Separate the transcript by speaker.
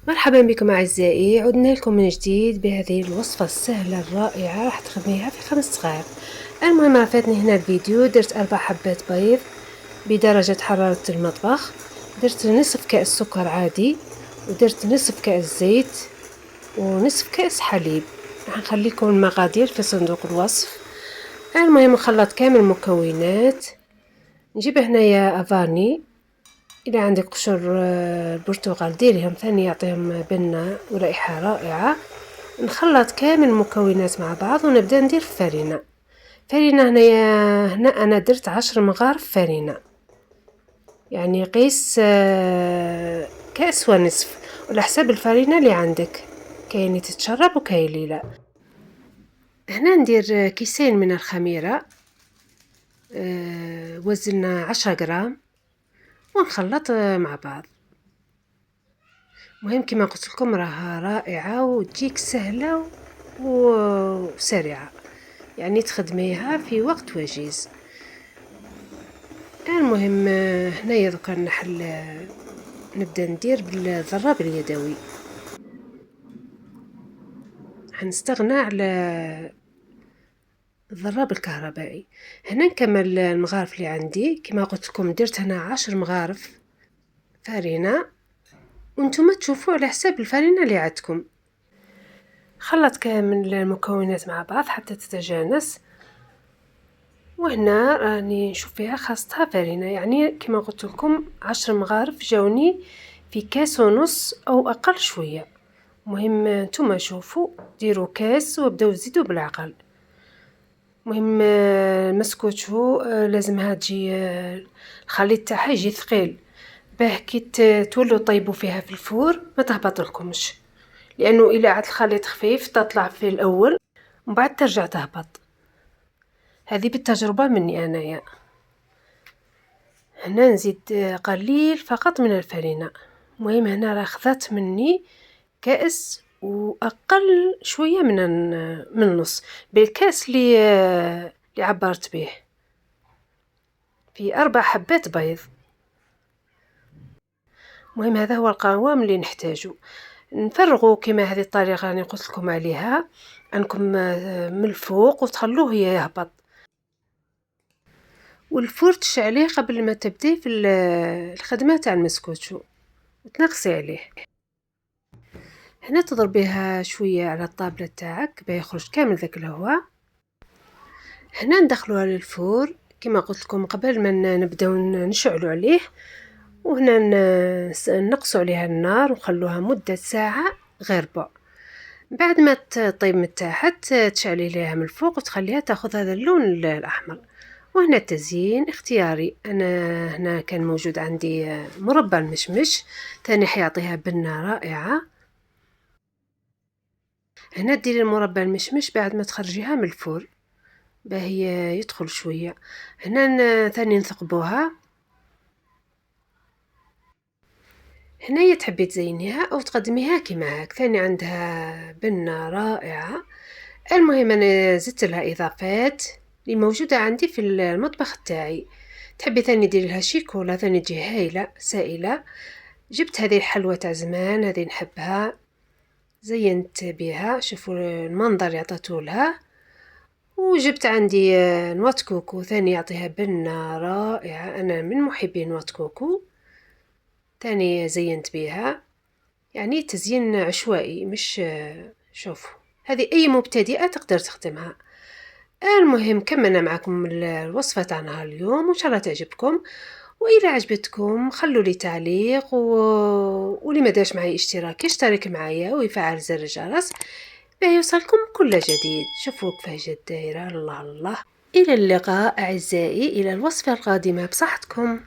Speaker 1: مرحبا بكم أعزائي، عدنا لكم من جديد بهذه الوصفة السهلة الرائعة. راح تخدميها في 5 دقائق. المهم رافاتني هنا الفيديو، درت 4 حبات بيض بدرجة حرارة المطبخ، درت نصف كأس سكر عادي، ودرت نصف كأس زيت، ونصف كأس حليب. راح نخليكم المقادير في صندوق الوصف. المهم نخلط كامل المكونات. نجيب هنايا افاني، إذا عندك قشر البرتقال ديريهم ثاني، يعطيهم بنة ورائحة رائعة. نخلط كامل المكونات مع بعض ونبدأ ندير الفرينة. هنا أنا درت 10 مغارف فرينة، يعني قيس كأس ونصف، وعلى حساب الفرينة اللي عندك، كاين اللي تتشرب وكاين اللي لا. هنا ندير كيسين من الخميرة، وزننا 10 غرام، ونخلط مع بعض. مهم كما قلت لكم راها رائعة وتجيك سهلة وسريعة، يعني تخدميها في وقت وجيز. المهم هنايا دوكا نبدا ندير بالضراب اليدوي. حنستغنى على الضراب الكهربائي. هنا نكمل المغارف اللي عندي. كما قلت لكم درت هنا 10 مغارف فرينة، وانتم تشوفوا على حساب الفرينة اللي عندكم. خلط كامل المكونات مع بعض حتى تتجانس، وهنا راني نشوف فيها خاصتها فرينة، يعني كما قلت لكم 10 مغارف جاوني في كاس ونص او اقل شويه. مهم نتوما شوفوا، ديروا كاس وابداو تزيدوا بالعقل. مهم المسكوتشو لازمها تجي الخليط تاعها يجي ثقيل، باه كي تولوا طيبوا فيها في الفور ما تهبط لكمش، لانه الا عاد الخليط خفيف تطلع في الاول ومن بعد ترجع تهبط. هذه بالتجربة مني أنايا. هنا نزيد قليل فقط من الفرينة. مهم هنا راه خذات مني كأس وأقل شوية من النص، بالكاس اللي عبرت به في 4 حبات بيض. مهم هذا هو القوام اللي نحتاجه. نفرغوا كما هذه الطريقة اللي قلت لكم عليها أنكم من الفوق وتخلوه يهبط، والفور تشعليه قبل ما تبدي في الخدمة تاع المسكوتشو وتنقصي عليه. هنا تضربيها شوية على الطابلة تاعك باه يخرج كامل ذاك الهواء. هنا ندخلوها للفور كما قلت لكم قبل ما نبداو نشعلوا عليه، وهنا نقصوا عليها النار ونخلوها مدة ساعة غير بعد ما تطيب من تحت تشعلي ليها من الفوق وتخليها تاخذ هذا اللون الأحمر. وهنا التزيين اختياري، أنا هنا كان موجود عندي مربى المشمش تاني حيعطيها بنة رائعة. هنا ديري المربى المشمش بعد ما تخرجيها من الفرن باه يدخل شوية. هنا ثاني نثقبوها. هنا تحبي تزينيها أو تقدميها كيما هاك، ثاني عندها بنة رائعة. المهم أنا زدت لها إضافات اللي موجودة عندي في المطبخ تاعي. تحبي ثاني ديري لها شيكولا ثاني تجي هايلة سائلة. جبت هذه الحلوى تاع زمان، هذه نحبها، زينت بها، شوفوا المنظر يعطيته لها. وجبت عندي نواة كوكو ثاني يعطيها بنة رائعة، أنا من محبين نواة كوكو ثاني زينت بها. يعني تزيين عشوائي مش شوفوا، هذه أي مبتدئة تقدر تخدمها. المهم كملنا معكم الوصفة تاعنا اليوم، وإن شاء الله تعجبكم. وإذا عجبتكم خلوا لي تعليق واللي ما داش معي اشتراك يشترك معايا ويفعل زر الجرس باه يوصلكم كل جديد. شوفوا كيفاش جات دايرة، الله الله. إلى اللقاء أعزائي، إلى الوصفة القادمة بصحتكم.